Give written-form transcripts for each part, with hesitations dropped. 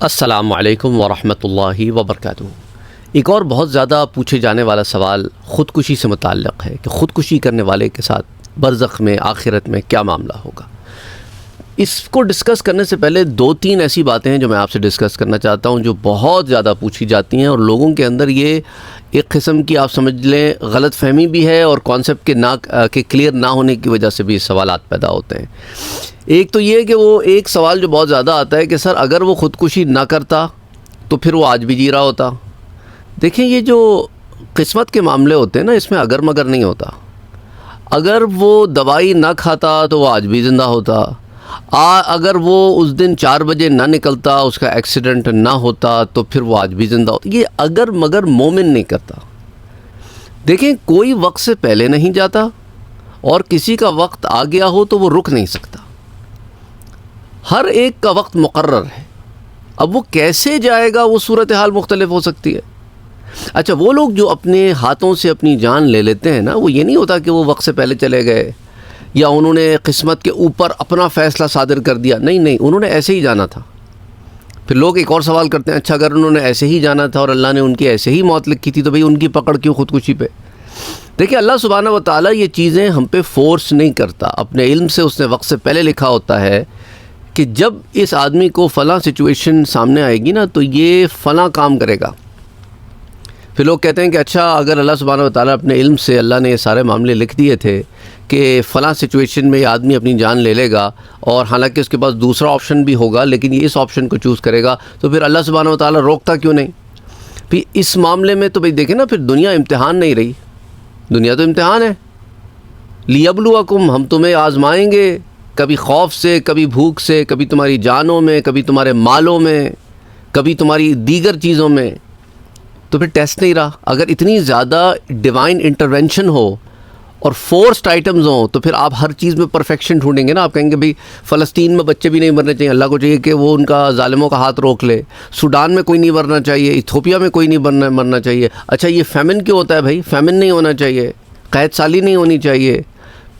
السلام علیکم ورحمۃ اللہ وبرکاتہ۔ ایک اور بہت زیادہ پوچھے جانے والا سوال خودکشی سے متعلق ہے کہ خودکشی کرنے والے کے ساتھ برزخ میں آخرت میں کیا معاملہ ہوگا۔ اس کو ڈسکس کرنے سے پہلے دو تین ایسی باتیں ہیں جو میں آپ سے ڈسکس کرنا چاہتا ہوں، جو بہت زیادہ پوچھی جاتی ہیں اور لوگوں کے اندر یہ ایک قسم کی آپ سمجھ لیں غلط فہمی بھی ہے اور کانسیپٹ کے کلیئر نہ ہونے کی وجہ سے بھی سوالات پیدا ہوتے ہیں۔ ایک تو یہ کہ وہ ایک سوال جو بہت زیادہ آتا ہے کہ سر اگر وہ خودکشی نہ کرتا تو پھر وہ آج بھی جی رہا ہوتا۔ دیکھیں، یہ جو قسمت کے معاملے ہوتے ہیں نا، اس میں اگر مگر نہیں ہوتا۔ اگر وہ دوائی نہ کھاتا تو وہ آج بھی زندہ ہوتا۔ اگر وہ اس دن 4 بجے نہ نکلتا، اس کا ایکسیڈنٹ نہ ہوتا تو پھر وہ آج بھی زندہ ہوتا۔ یہ اگر مگر مومن نہیں کرتا۔ دیکھیں، کوئی وقت سے پہلے نہیں جاتا اور کسی کا وقت آ گیا ہو تو وہ رک نہیں سکتا۔ ہر ایک کا وقت مقرر ہے۔ اب وہ کیسے جائے گا، وہ صورتحال مختلف ہو سکتی ہے۔ اچھا، وہ لوگ جو اپنے ہاتھوں سے اپنی جان لے لیتے ہیں نا، وہ یہ نہیں ہوتا کہ وہ وقت سے پہلے چلے گئے یا انہوں نے قسمت کے اوپر اپنا فیصلہ صادر کر دیا۔ نہیں، انہوں نے ایسے ہی جانا تھا۔ پھر لوگ ایک اور سوال کرتے ہیں، اچھا اگر انہوں نے ایسے ہی جانا تھا اور اللہ نے ان کی ایسے ہی موت لکھی تھی تو بھئی ان کی پکڑ کیوں خودکشی پہ؟ دیکھیں، اللہ سبحانہ و تعالیٰ یہ چیزیں ہم پہ فورس نہیں کرتا۔ اپنے علم سے اس نے وقت سے پہلے لکھا ہوتا ہے کہ جب اس آدمی کو فلاں سچویشن سامنے آئے گی نا تو یہ فلاں کام کرے گا۔ پھر لوگ کہتے ہیں کہ اچھا اگر اللہ سبحانہ و تعالیٰ اپنے علم سے اللہ نے یہ سارے معاملے لکھ دیے تھے کہ فلاں سچویشن میں یہ آدمی اپنی جان لے لے گا اور حالانکہ اس کے پاس دوسرا آپشن بھی ہوگا لیکن یہ اس آپشن کو چوز کرے گا، تو پھر اللہ سبحانہ و تعالیٰ روکتا کیوں نہیں؟ پھر اس معاملے میں تو بھئی دیکھیں نا، پھر دنیا امتحان نہیں رہی۔ دنیا تو امتحان ہے۔ لیبلوکم، ہم تمہیں آزمائیں گے، کبھی خوف سے، کبھی بھوک سے، کبھی تمہاری جانوں میں، کبھی تمہارے مالوں میں، کبھی تمہاری دیگر چیزوں میں۔ تو پھر ٹیسٹ نہیں رہا۔ اگر اتنی زیادہ ڈیوائن انٹرونشن ہو اور فورسڈ آئٹمز ہوں تو پھر آپ ہر چیز میں پرفیکشن ڈھونڈیں گے نا۔ آپ کہیں گے بھئی فلسطین میں بچے بھی نہیں مرنے چاہیے، اللہ کو چاہیے کہ وہ ان کا ظالموں کا ہاتھ روک لے۔ سوڈان میں کوئی نہیں مرنا چاہیے، ایتھوپیا میں کوئی نہیں مرنا چاہیے۔ اچھا یہ فیمن کیوں ہوتا ہے بھائی؟ فیمن نہیں ہونا چاہیے، قحط سالی نہیں ہونی چاہیے۔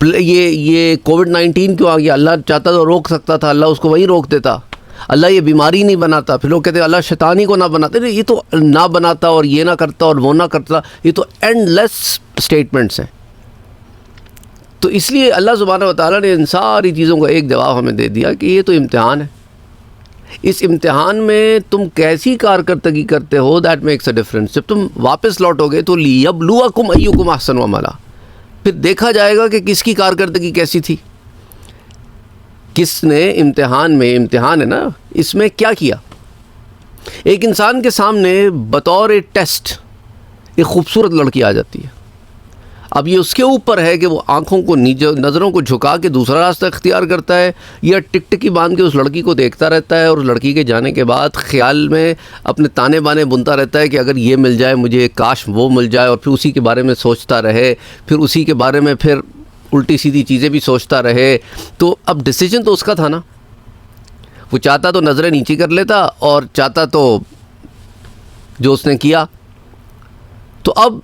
یہ کووڈ-19 کیوں آ گیا؟ اللہ چاہتا تو روک سکتا تھا، اللہ اس کو وہیں روک دیتا۔ اللہ یہ بیماری نہیں بناتا۔ پھر لوگ کہتے ہیں اللہ شیطانی کو نہ بناتے، یہ تو نہ بناتا اور یہ نہ کرتا اور وہ نہ کرتا، یہ تو اینڈ لیس اسٹیٹمنٹس ہیں۔ تو اس لیے اللہ سبحانہ و تعالیٰ نے ان ساری چیزوں کا ایک جواب ہمیں دے دیا کہ یہ تو امتحان ہے۔ اس امتحان میں تم کیسی کارکردگی کرتے ہو، دیٹ میکس اے ڈفرنس۔ جب تم واپس لوٹو گے تو لیبلوکم ایکم احسن عملا، پھر دیکھا جائے گا کہ کس کی کارکردگی کیسی تھی، کس نے امتحان میں، امتحان ہے نا، اس میں کیا کیا۔ ایک انسان کے سامنے بطور ٹیسٹ ایک خوبصورت لڑکی آ جاتی ہے۔ اب یہ اس کے اوپر ہے کہ وہ آنکھوں کو نظروں کو جھکا کے دوسرا راستہ اختیار کرتا ہے یا ٹکٹکی باندھ کے اس لڑکی کو دیکھتا رہتا ہے اور اس لڑکی کے جانے کے بعد خیال میں اپنے تانے بانے بنتا رہتا ہے کہ اگر یہ مل جائے مجھے، کاش وہ مل جائے، اور پھر اسی کے بارے میں سوچتا رہے، پھر اسی کے بارے میں پھر الٹی سیدھی چیزیں بھی سوچتا رہے۔ تو اب ڈیسیجن تو اس کا تھا نا۔ وہ چاہتا تو نظریں نیچی کر لیتا اور چاہتا تو جو اس نے کیا۔ تو اب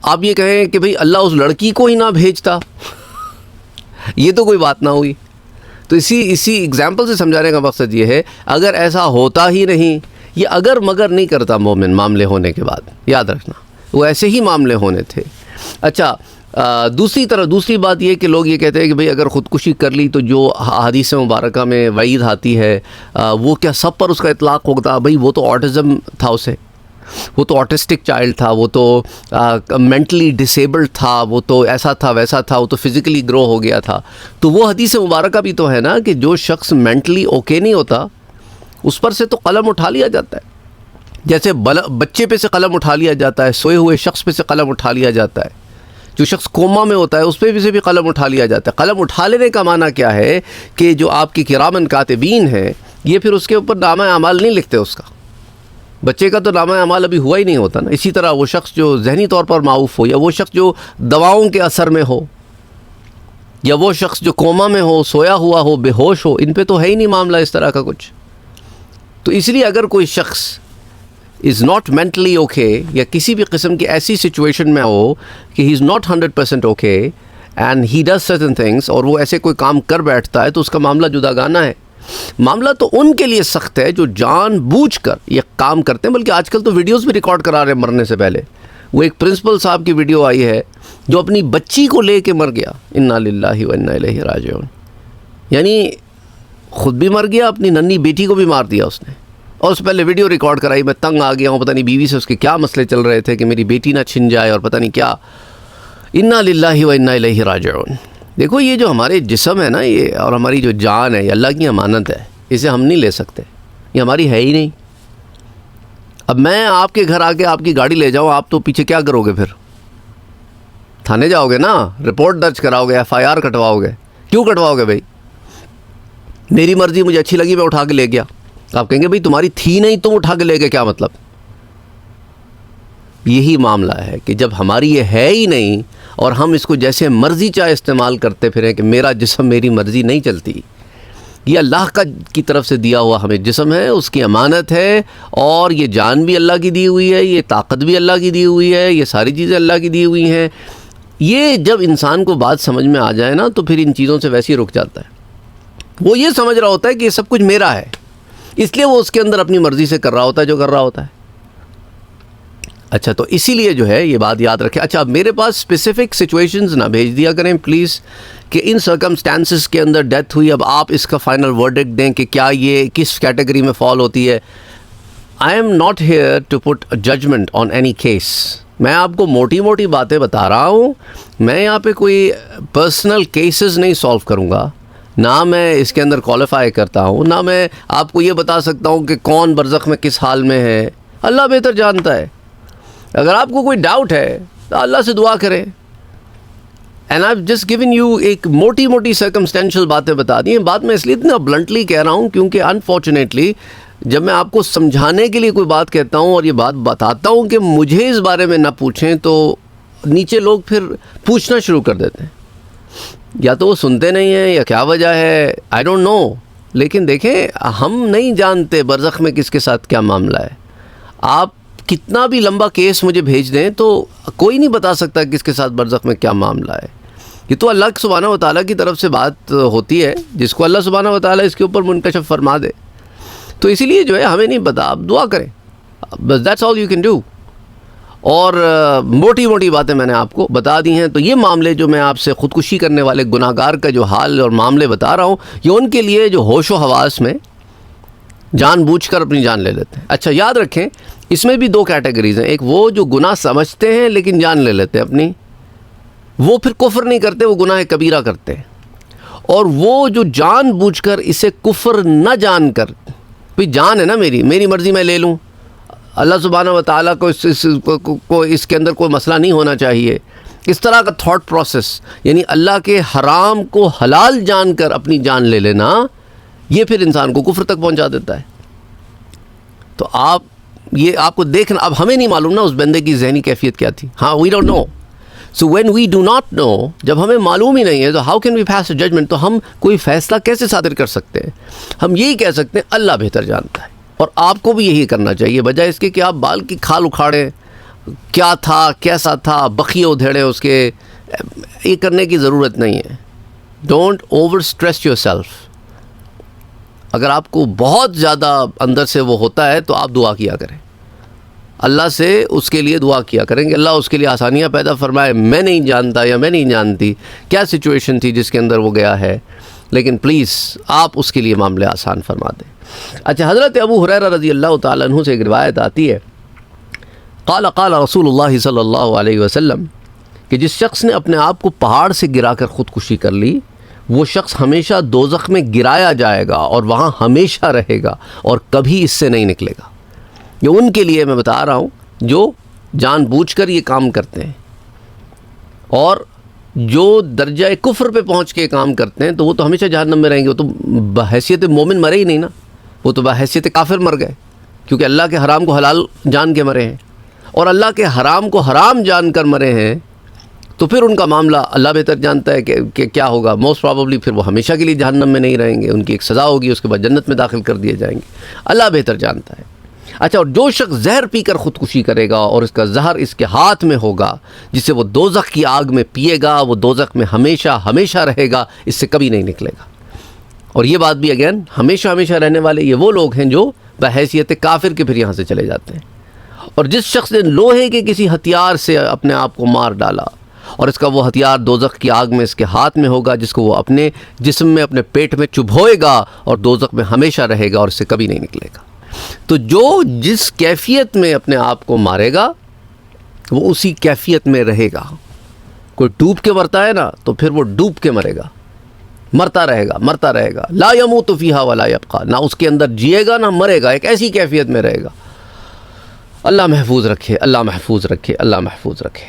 آپ یہ کہیں کہ بھئی اللہ اس لڑکی کو ہی نہ بھیجتا، یہ تو کوئی بات نہ ہوئی۔ تو اسی اگزامپل سے سمجھانے کا مقصد یہ ہے، اگر ایسا ہوتا ہی نہیں، یہ اگر مگر نہیں کرتا مومن معاملے ہونے کے بعد، یاد رکھنا وہ ایسے ہی معاملے ہونے تھے۔ اچھا، دوسری بات یہ کہ لوگ یہ کہتے ہیں کہ بھئی اگر خودکشی کر لی تو جو حدیث مبارکہ میں وعید آتی ہے وہ کیا سب پر اس کا اطلاق ہوتا؟ بھئی وہ تو آٹزم تھا، اسے وہ تو آٹسٹک چائلڈ تھا، وہ تو مینٹلی ڈسیبلڈ تھا، وہ تو ایسا تھا ویسا تھا، وہ تو فزیکلی گرو ہو گیا تھا۔ تو وہ حدیث مبارکہ بھی تو ہے نا کہ جو شخص مینٹلی اوکے نہیں ہوتا اس پر سے تو قلم اٹھا لیا جاتا ہے۔ جیسے بچے پہ سے قلم اٹھا لیا جاتا ہے، سوئے ہوئے شخص پہ سے قلم اٹھا لیا جاتا ہے، جو شخص کوما میں ہوتا ہے اس پہ سے بھی قلم اٹھا لیا جاتا ہے۔ قلم اٹھا لینے کا معنی کیا ہے کہ جو آپ کی کرامن کاتبین ہیں یہ پھر اس کے اوپر نامہ اعمال نہیں لکھتے اس کا۔ بچے کا تو نامہ اعمال ابھی ہوا ہی نہیں ہوتا نا۔ اسی طرح وہ شخص جو ذہنی طور پر معاف ہو، یا وہ شخص جو دواؤں کے اثر میں ہو، یا وہ شخص جو کوما میں ہو، سویا ہوا ہو، بے ہوش ہو، ان پہ تو ہے ہی نہیں معاملہ اس طرح کا کچھ۔ تو اس لیے اگر کوئی شخص از ناٹ مینٹلی اوکے یا کسی بھی قسم کی ایسی سچویشن میں ہو کہ he is not 100% okay and he does certain things, اور وہ ایسے کوئی کام کر بیٹھتا ہے تو اس کا معاملہ جداگانہ ہے۔ معاملہ تو ان کے لیے سخت ہے جو جان بوجھ کر یہ کام کرتے ہیں، بلکہ آج کل تو ویڈیوز بھی ریکارڈ کرا رہے ہیں مرنے سے پہلے. وہ ایک پرنسپل صاحب کی ویڈیو آئی ہے جو اپنی بچی کو لے کے مر گیا، انا للہ و انا الیہ راجعون. یعنی خود بھی مر گیا، اپنی ننھی بیٹی کو بھی مار دیا اس نے، اور اس پہلے ویڈیو ریکارڈ کرائی، میں تنگ آ گیا ہوں، پتہ نہیں بیوی سے اس کے کیا مسئلے چل رہے تھے کہ میری بیٹی نہ چھن جائے اور پتہ نہیں کیا. انا للہ و انا الیہ راجعون. دیکھو یہ جو ہمارے جسم ہے نا، یہ اور ہماری جو جان ہے، یہ اللہ کی امانت ہے، اسے ہم نہیں لے سکتے، یہ ہماری ہے ہی نہیں. اب میں آپ کے گھر آ کے آپ کی گاڑی لے جاؤں، آپ تو پیچھے کیا کرو گے؟ پھر تھانے جاؤ گے نا، رپورٹ درج کراؤ گے، FIR کٹواؤ گے. کیوں کٹواؤ گے بھائی؟ میری مرضی، مجھے اچھی لگی، میں اٹھا کے لے گیا. آپ کہیں گے بھائی تمہاری تھی نہیں، تم اٹھا کے لے گئے، کیا مطلب؟ یہی معاملہ ہے کہ جب ہماری یہ ہے ہی نہیں اور ہم اس کو جیسے مرضی چاہے استعمال کرتے پھریں کہ میرا جسم میری مرضی نہیں چلتی. یہ اللہ کی طرف سے دیا ہوا ہمیں جسم ہے، اس کی امانت ہے، اور یہ جان بھی اللہ کی دی ہوئی ہے، یہ طاقت بھی اللہ کی دی ہوئی ہے، یہ ساری چیزیں اللہ کی دی ہوئی ہیں. یہ جب انسان کو بات سمجھ میں آ جائے نا تو پھر ان چیزوں سے ویسے ہی رک جاتا ہے. وہ یہ سمجھ رہا ہوتا ہے کہ یہ سب کچھ میرا ہے، اس لیے وہ اس کے اندر اپنی مرضی سے کر رہا ہوتا ہے جو کر رہا ہوتا ہے. اچھا، تو اسی لیے جو ہے یہ بات یاد رکھیں. اچھا، اب میرے پاس اسپیسیفک سچویشنز نہ بھیج دیا کریں پلیز کہ ان سرکمسٹانسز کے اندر ڈیتھ ہوئی، اب آپ اس کا فائنل ورڈکٹ دیں کہ کیا یہ کس کیٹیگری میں فال ہوتی ہے. I am not here to put judgement on any case. میں آپ کو موٹی موٹی باتیں بتا رہا ہوں، میں یہاں پہ کوئی پرسنل کیسز نہیں سالو کروں گا، نہ میں اس کے اندر کوالیفائی کرتا ہوں، نہ میں آپ کو یہ بتا سکتا ہوں کہ کون برزخ میں کس حال میں ہے. اللہ بہتر جانتا ہے. اگر آپ کو کوئی ڈاؤٹ ہے تو اللہ سے دعا کریں. And I just given you ایک موٹی موٹی سرکمسٹینشل باتیں بتا دی ہیں. بات میں اس لیے اتنا بلنٹلی کہہ رہا ہوں کیونکہ انفارچونیٹلی جب میں آپ کو سمجھانے کے لیے کوئی بات کہتا ہوں اور یہ بات بتاتا ہوں کہ مجھے اس بارے میں نہ پوچھیں، تو نیچے لوگ پھر پوچھنا شروع کر دیتے ہیں. یا تو وہ سنتے نہیں ہیں یا کیا وجہ ہے، آئی ڈونٹ نو. لیکن دیکھیں، ہم نہیں جانتے برزخ میں کس کے ساتھ کیا معاملہ ہے. آپ کتنا بھی لمبا کیس مجھے بھیج دیں تو کوئی نہیں بتا سکتا کس کے ساتھ برزخ میں کیا معاملہ ہے. یہ تو اللہ سبحانہ و تعالیٰ کی طرف سے بات ہوتی ہے، جس کو اللہ سبحانہ و تعالیٰ اس کے اوپر منکشف فرما دے. تو اسی لیے جو ہے ہمیں نہیں پتا، آپ دعا کریں بس، that's all you can do. اور موٹی موٹی باتیں میں نے آپ کو بتا دی ہیں. تو یہ معاملے جو میں آپ سے خودکشی کرنے والے گناہ گار کا جو حال اور معاملے بتا رہا ہوں، یہ ان کے لیے جو ہوش و حواس میں جان بوجھ کر اپنی جان لے لیتے ہیں. اچھا، یاد رکھیں اس میں بھی دو کیٹیگریز ہیں. ایک وہ جو گناہ سمجھتے ہیں لیکن جان لے لیتے ہیں اپنی، وہ پھر کفر نہیں کرتے، وہ گناہ کبیرہ کرتے ہیں. اور وہ جو جان بوجھ کر اسے کفر نہ جان کر، بھئی جان ہے نا میری مرضی میں لے لوں، اللہ سبحانہ و تعالیٰ کو اس کے اندر کوئی مسئلہ نہیں ہونا چاہیے، اس طرح کا تھاٹ پروسیس، یعنی اللہ کے حرام کو حلال جان کر اپنی جان لے لینا، یہ پھر انسان کو کفر تک پہنچا دیتا ہے. تو آپ کو دیکھنا، اب ہمیں نہیں معلوم نا اس بندے کی ذہنی کیفیت کیا تھی. ہاں، we don't know. So when we do not know, جب ہمیں معلوم ہی نہیں ہے تو how can we pass a judgement? تو ہم کوئی فیصلہ کیسے صادر کر سکتے ہیں؟ ہم یہی کہہ سکتے ہیں اللہ بہتر جانتا ہے. اور آپ کو بھی یہی کرنا چاہیے، بجائے اس کے کہ آپ بال کی کھال اکھاڑیں، کیا تھا کیسا تھا، بخیے ادھیڑیں اس کے. یہ کرنے کی ضرورت نہیں ہے. Don't over stress your self. اگر آپ کو بہت زیادہ اندر سے وہ ہوتا ہے تو آپ دعا کیا کریں، اللہ سے اس کے لیے دعا کیا کریں کہ اللہ اس کے لیے آسانیاں پیدا فرمائے. میں نہیں جانتا یا میں نہیں جانتی کیا سچویشن تھی جس کے اندر وہ گیا ہے، لیکن پلیز آپ اس کے لیے معاملے آسان فرما دیں. اچھا، حضرت ابو ہریرہ رضی اللہ تعالیٰ عنہ سے ایک روایت آتی ہے، قال رسول اللہ صلی اللہ علیہ وسلم، کہ جس شخص نے اپنے آپ کو پہاڑ سے گرا کر خودکشی کر لی، وہ شخص ہمیشہ دوزخ میں گرایا جائے گا اور وہاں ہمیشہ رہے گا اور کبھی اس سے نہیں نکلے گا. یہ ان کے لیے میں بتا رہا ہوں جو جان بوجھ کر یہ کام کرتے ہیں، اور جو درجہ کفر پہ پہنچ کے کام کرتے ہیں تو وہ تو ہمیشہ جہنم میں رہیں گے. وہ تو بحیثیت مومن مرے ہی نہیں نا، وہ تو بحیثیت کافر مر گئے، کیونکہ اللہ کے حرام کو حلال جان کے مرے ہیں. اور اللہ کے حرام کو حرام جان کر مرے ہیں تو پھر ان کا معاملہ اللہ بہتر جانتا ہے کہ کیا ہوگا. موسٹ پرابیبلی پھر وہ ہمیشہ کے لیے جہنم میں نہیں رہیں گے، ان کی ایک سزا ہوگی، اس کے بعد جنت میں داخل کر دیے جائیں گے. اللہ بہتر جانتا ہے. اچھا، اور جو شخص زہر پی کر خودکشی کرے گا اور اس کا زہر اس کے ہاتھ میں ہوگا، جسے وہ دوزخ کی آگ میں پیے گا، وہ دوزخ میں ہمیشہ ہمیشہ رہے گا، اس سے کبھی نہیں نکلے گا. اور یہ بات بھی اگین ہمیشہ ہمیشہ رہنے والے یہ وہ لوگ ہیں جو بحیثیت کافر کے پھر یہاں سے چلے جاتے ہیں. اور جس شخص نے لوہے کے کسی ہتھیار سے اپنے آپ کو مار ڈالا اور اس کا وہ ہتھیار دوزخ کی آگ میں اس کے ہاتھ میں ہوگا، جس کو وہ اپنے جسم میں اپنے پیٹ میں چبھوئے گا اور دوزخ میں ہمیشہ رہے گا اور اس سے کبھی نہیں نکلے گا. تو جو جس کیفیت میں اپنے آپ کو مارے گا وہ اسی کیفیت میں رہے گا. کوئی ڈوب کے مرتا ہے نا تو پھر وہ ڈوب کے مرے گا، مرتا رہے گا. لا یموت فیہا ولا یبقی، نہ اس کے اندر جیے گا نہ مرے گا، ایک ایسی کیفیت میں رہے گا. اللہ محفوظ رکھے، اللہ محفوظ رکھے، اللہ محفوظ رکھے.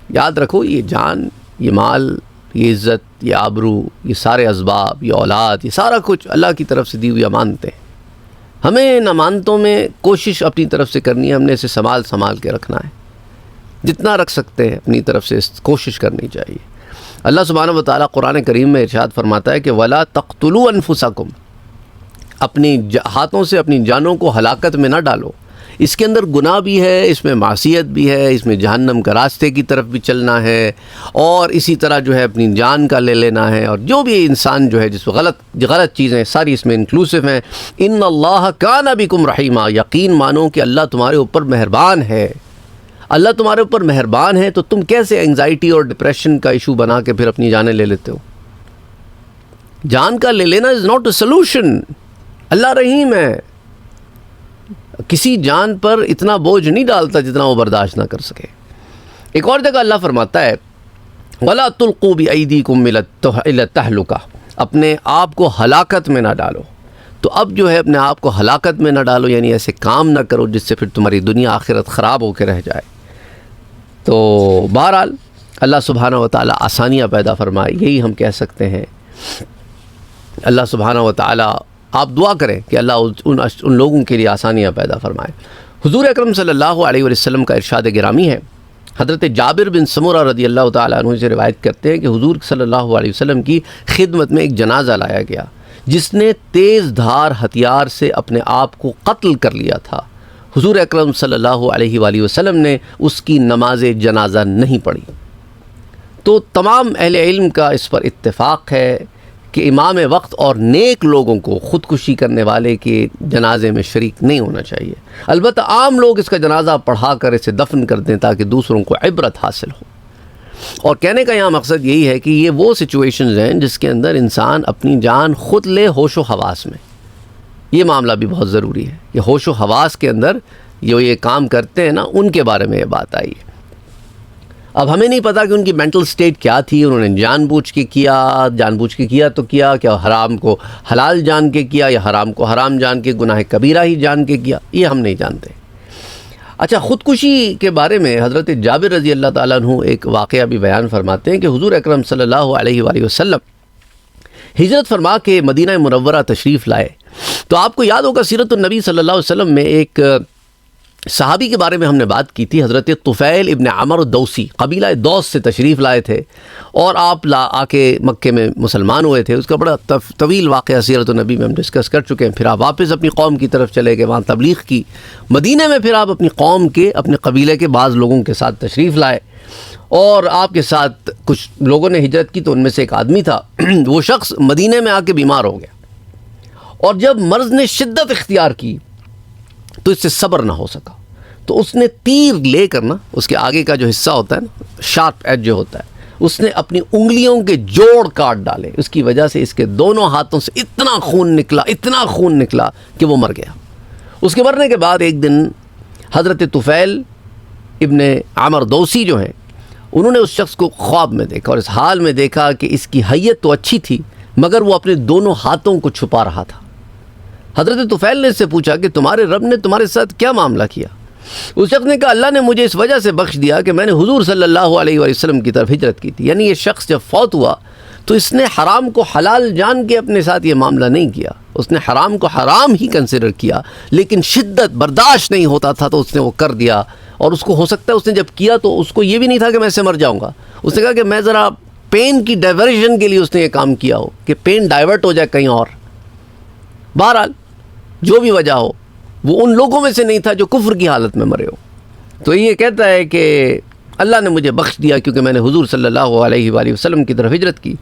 یاد رکھو یہ جان، یہ مال، یہ عزت، یہ آبرو، یہ سارے اسباب، یہ اولاد، یہ سارا کچھ اللہ کی طرف سے دی ہوئی امانتیں. ہمیں ان امانتوں میں کوشش اپنی طرف سے کرنی ہے، ہم نے اسے سنبھال کے رکھنا ہے. جتنا رکھ سکتے ہیں اپنی طرف سے کوشش کرنی چاہیے. اللہ سبحانہ و تعالیٰ قرآن کریم میں ارشاد فرماتا ہے کہ وَلَا تَقْتُلُوا أَنفُسَكُمْ، اپنی ہاتھوں سے اپنی جانوں کو ہلاکت میں نہ ڈالو. اس کے اندر گناہ بھی ہے، اس میں معصیت بھی ہے، اس میں جہنم کا راستے کی طرف بھی چلنا ہے، اور اسی طرح جو ہے اپنی جان کا لے لینا ہے. اور جو بھی انسان جو ہے جس کو غلط چیزیں ساری اس میں انکلوسیو ہیں. ان اللہ کان بکم رحیما، یقین مانو کہ اللہ تمہارے اوپر مہربان ہے. اللہ تمہارے اوپر مہربان ہے تو تم کیسے انگزائٹی اور ڈپریشن کا ایشو بنا کے پھر اپنی جانیں لے لیتے ہو؟ جان کا لے لینا از ناٹ اے سلوشن. اللہ رحیم ہے، کسی جان پر اتنا بوجھ نہیں ڈالتا جتنا وہ برداشت نہ کر سکے. ایک اور جگہ اللہ فرماتا ہے وَلَا تُلْقُوا بِأَيْدِيكُمْ إِلَى التَّهْلُكَةِ، اپنے آپ کو ہلاکت میں نہ ڈالو. تو اب جو ہے اپنے آپ کو ہلاکت میں نہ ڈالو، یعنی ایسے کام نہ کرو جس سے پھر تمہاری دنیا آخرت خراب ہو کے رہ جائے. تو بہرحال اللہ سبحانہ و تعالیٰ آسانیاں پیدا فرمائے، یہی ہم کہہ سکتے ہیں. اللہ سبحانہ و تعالیٰ، آپ دعا کریں کہ اللہ ان لوگوں کے لیے آسانیاں پیدا فرمائے. حضور اکرم صلی اللہ علیہ وسلم کا ارشاد گرامی ہے، حضرت جابر بن سمرہ رضی اللہ تعالیٰ عنہ سے روایت کرتے ہیں کہ حضور صلی اللہ علیہ وسلم کی خدمت میں ایک جنازہ لایا گیا جس نے تیز دھار ہتھیار سے اپنے آپ کو قتل کر لیا تھا. حضور اکرم صلی اللہ علیہ وآلہ وسلم نے اس کی نماز جنازہ نہیں پڑھی. تو تمام اہل علم کا اس پر اتفاق ہے کہ امام وقت اور نیک لوگوں کو خودکشی کرنے والے کے جنازے میں شریک نہیں ہونا چاہیے. البتہ عام لوگ اس کا جنازہ پڑھا کر اسے دفن کر دیں تاکہ دوسروں کو عبرت حاصل ہو. اور کہنے کا یہاں مقصد یہی ہے کہ یہ وہ سچویشنز ہیں جس کے اندر انسان اپنی جان خود لے ہوش و حواس میں. یہ معاملہ بھی بہت ضروری ہے کہ ہوش و حواس کے اندر جو یہ کام کرتے ہیں نا ان کے بارے میں یہ بات آئی ہے. اب ہمیں نہیں پتا کہ ان کی مینٹل سٹیٹ کیا تھی، انہوں نے جان بوجھ کے کیا تو کیا حرام کو حلال جان کے کیا یا حرام کو حرام جان کے، گناہ کبیرہ ہی جان کے کیا، یہ ہم نہیں جانتے. اچھا، خودکشی کے بارے میں حضرت جابر رضی اللہ تعالیٰ عنہ ایک واقعہ بھی بیان فرماتے ہیں کہ حضور اکرم صلی اللہ علیہ وآلہ وسلم ہجرت فرما کے مدینہ منورہ تشریف لائے. تو آپ کو یاد ہوگا سیرت النبی صلی اللہ علیہ وسلم میں ایک صحابی کے بارے میں ہم نے بات کی تھی، حضرت طفیل ابن عمر الدوسی، قبیلہ دوس سے تشریف لائے تھے اور آپ آ کے مکے میں مسلمان ہوئے تھے. اس کا بڑا طویل واقعہ سیرت النبی میں ہم ڈسکس کر چکے ہیں. پھر آپ واپس اپنی قوم کی طرف چلے گئے، وہاں تبلیغ کی. مدینہ میں پھر آپ اپنی قوم کے، اپنے قبیلے کے بعض لوگوں کے ساتھ تشریف لائے اور آپ کے ساتھ کچھ لوگوں نے ہجرت کی. تو ان میں سے ایک آدمی تھا، وہ شخص مدینہ میں آ کے بیمار ہو گیا اور جب مرض نے شدت اختیار کی تو اس سے صبر نہ ہو سکا. تو اس نے تیر لے کر نا، اس کے آگے کا جو حصہ ہوتا ہے نا، شارپ ایج جو ہوتا ہے، اس نے اپنی انگلیوں کے جوڑ کاٹ ڈالے. اس کی وجہ سے اس کے دونوں ہاتھوں سے اتنا خون نکلا کہ وہ مر گیا. اس کے مرنے کے بعد ایک دن حضرت طفیل ابن عمر دوسی جو ہیں، انہوں نے اس شخص کو خواب میں دیکھا اور اس حال میں دیکھا کہ اس کی حیت تو اچھی تھی مگر وہ اپنے دونوں ہاتھوں کو چھپا رہا تھا. حضرت طفیل نے اس سے پوچھا کہ تمہارے رب نے تمہارے ساتھ کیا معاملہ کیا؟ اس شخص نے کہا اللہ نے مجھے اس وجہ سے بخش دیا کہ میں نے حضور صلی اللہ علیہ وآلہ وسلم کی طرف ہجرت کی تھی. یعنی یہ شخص جب فوت ہوا تو اس نے حرام کو حلال جان کے اپنے ساتھ یہ معاملہ نہیں کیا، اس نے حرام کو حرام ہی کنسیڈر کیا، لیکن شدت برداشت نہیں ہوتا تھا تو اس نے وہ کر دیا. اور اس کو ہو سکتا ہے اس نے جب کیا تو اس کو یہ بھی نہیں تھا کہ میں اس سے مر جاؤں گا. اس نے کہا کہ میں ذرا پین کی ڈائیورژن کے لیے اس نے یہ کام کیا ہو کہ پین ڈائیورٹ ہو جائے کہیں اور. بہرحال جو بھی وجہ ہو وہ ان لوگوں میں سے نہیں تھا جو کفر کی حالت میں مرے ہو. تو یہ کہتا ہے کہ اللہ نے مجھے بخش دیا کیونکہ میں نے حضور صلی اللہ علیہ وآلہ وسلم کی طرف ہجرت کی.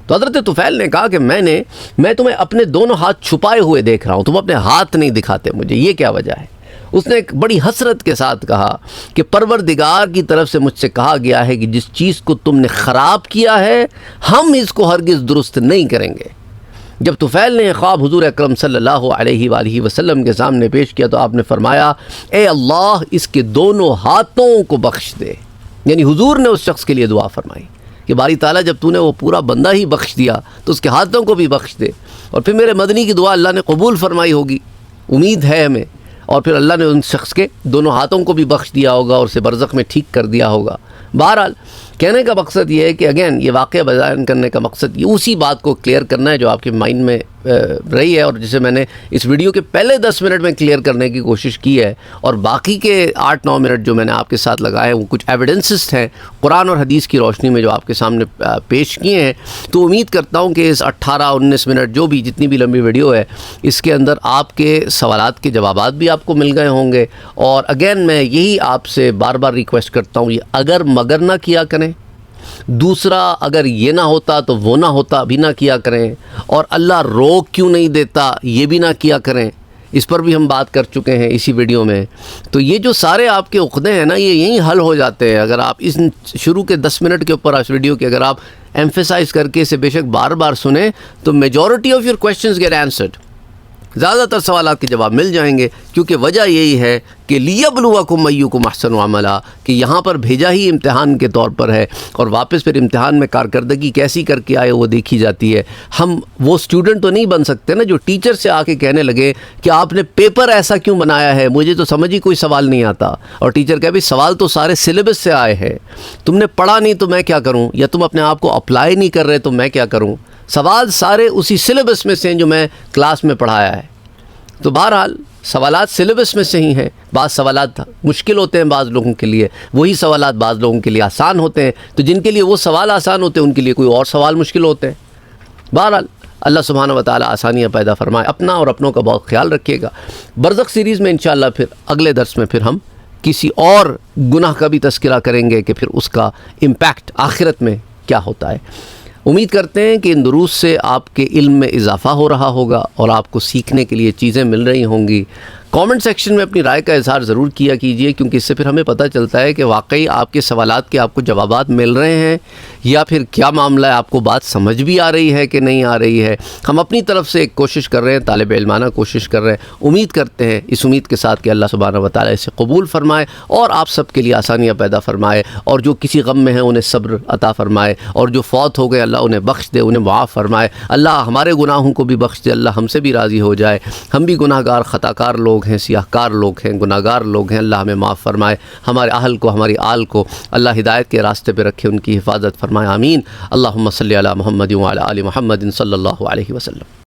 تو حضرت طفیل نے کہا کہ میں تمہیں اپنے دونوں ہاتھ چھپائے ہوئے دیکھ رہا ہوں، تم اپنے ہاتھ نہیں دکھاتے مجھے، یہ کیا وجہ ہے؟ اس نے ایک بڑی حسرت کے ساتھ کہا کہ پروردگار کی طرف سے مجھ سے کہا گیا ہے کہ جس چیز کو تم نے خراب کیا ہے ہم اس کو ہرگز درست نہیں کریں گے۔ جب طفیل نے خواب حضور اکرم صلی اللہ علیہ وآلہ وسلم کے سامنے پیش کیا تو آپ نے فرمایا اے اللہ اس کے دونوں ہاتھوں کو بخش دے، یعنی حضور نے اس شخص کے لیے دعا فرمائی کہ باری تعالیٰ جب تو نے وہ پورا بندہ ہی بخش دیا تو اس کے ہاتھوں کو بھی بخش دے۔ اور پھر میرے مدنی کی دعا اللہ نے قبول فرمائی ہوگی، امید ہے ہمیں، اور پھر اللہ نے ان شخص کے دونوں ہاتھوں کو بھی بخش دیا ہوگا اور اسے برزخ میں ٹھیک کر دیا ہوگا۔ بہرحال کہنے کا مقصد یہ ہے کہ اگین یہ واقعہ بیان کرنے کا مقصد یہ اسی بات کو کلیئر کرنا ہے جو آپ کے مائنڈ میں رہی ہے اور جسے میں نے اس ویڈیو کے پہلے 10 منٹ میں کلیئر کرنے کی کوشش کی ہے، اور باقی کے 8-9 منٹ جو میں نے آپ کے ساتھ لگائے ہیں وہ کچھ ایویڈنسز ہیں قرآن اور حدیث کی روشنی میں جو آپ کے سامنے پیش کیے ہیں۔ تو امید کرتا ہوں کہ اس 18-19 منٹ جو بھی جتنی بھی لمبی ویڈیو ہے اس کے اندر آپ کے سوالات کے جوابات بھی آپ کو مل گئے ہوں گے۔ اور اگین میں یہی آپ سے بار بار ریکویسٹ کرتا ہوں، یہ اگر مگر نہ کیا کریں، دوسرا اگر یہ نہ ہوتا تو وہ نہ ہوتا بھی نہ کیا کریں، اور اللہ روک کیوں نہیں دیتا یہ بھی نہ کیا کریں، اس پر بھی ہم بات کر چکے ہیں اسی ویڈیو میں۔ تو یہ جو سارے آپ کے عقدے ہیں نا یہ یہیں حل ہو جاتے ہیں اگر آپ اس شروع کے 10 منٹ کے اوپر اس ویڈیو کے اگر آپ ایمفیسائز کر کے اسے بے شک بار بار سنیں تو majority of your questions get answered, زیادہ تر سوالات کے جواب مل جائیں گے، کیونکہ وجہ یہی ہے کہ لیبلوکم ایکم احسن عملا، کہ یہاں پر بھیجا ہی امتحان کے طور پر ہے، اور واپس پھر امتحان میں کارکردگی کیسی کر کے آئے وہ دیکھی جاتی ہے۔ ہم وہ اسٹوڈنٹ تو نہیں بن سکتے نا جو ٹیچر سے آ کے کہنے لگے کہ آپ نے پیپر ایسا کیوں بنایا ہے، مجھے تو سمجھ ہی کوئی سوال نہیں آتا، اور ٹیچر کہے بھی سوال تو سارے سلیبس سے آئے ہیں، تم نے پڑھا نہیں تو میں کیا کروں، یا تم اپنے آپ کو اپلائی نہیں کر رہے تو میں کیا کروں، سوال سارے اسی سلیبس میں سے ہیں جو میں کلاس میں پڑھایا ہے۔ تو بہرحال سوالات سلیبس میں سے ہی ہیں، بعض سوالات مشکل ہوتے ہیں بعض لوگوں کے لیے، وہی سوالات بعض لوگوں کے لیے آسان ہوتے ہیں، تو جن کے لیے وہ سوال آسان ہوتے ہیں ان کے لیے کوئی اور سوال مشکل ہوتے ہیں۔ بہرحال اللہ سبحانہ و تعالی آسانیاں پیدا فرمائے، اپنا اور اپنوں کا بہت خیال رکھیے گا۔ برزخ سیریز میں انشاءاللہ پھر اگلے درس میں پھر ہم کسی اور گناہ کا بھی تذکرہ کریں گے کہ پھر اس کا امپیکٹ آخرت میں کیا ہوتا ہے۔ امید کرتے ہیں کہ ان دروس سے آپ کے علم میں اضافہ ہو رہا ہوگا اور آپ کو سیکھنے کے لیے چیزیں مل رہی ہوں گی۔ کامنٹ سیکشن میں اپنی رائے کا اظہار ضرور کیا کیجئے، کیونکہ اس سے پھر ہمیں پتہ چلتا ہے کہ واقعی آپ کے سوالات کے آپ کو جوابات مل رہے ہیں یا پھر کیا معاملہ ہے، آپ کو بات سمجھ بھی آ رہی ہے کہ نہیں آ رہی ہے۔ ہم اپنی طرف سے ایک کوشش کر رہے ہیں، طالب علمانہ کوشش کر رہے ہیں، امید کرتے ہیں اس امید کے ساتھ کہ اللہ سبحانہ و تعالیٰ اسے قبول فرمائے اور آپ سب کے لیے آسانیاں پیدا فرمائے، اور جو کسی غم میں ہیں انہیں صبر عطا فرمائے، اور جو فوت ہو گئے اللہ انہیں بخش دے، انہیں معاف فرمائے، اللہ ہمارے گناہوں کو بھی بخش دے، اللہ ہم سے بھی راضی ہو جائے۔ ہم بھی گناہ گار خطا کار لوگ ہیں، سیاہ کار لوگ ہیں، گناہ گار لوگ ہیں، اللہ ہمیں معاف فرمائے، ہمارے اہل کو ہماری آل کو اللہ ہدایت کے راستے پہ رکھے، ان کی حفاظت فرمائے، آمین۔ اللہم صلی علی محمد وعلی آل محمد صلی اللہ علیہ وسلم۔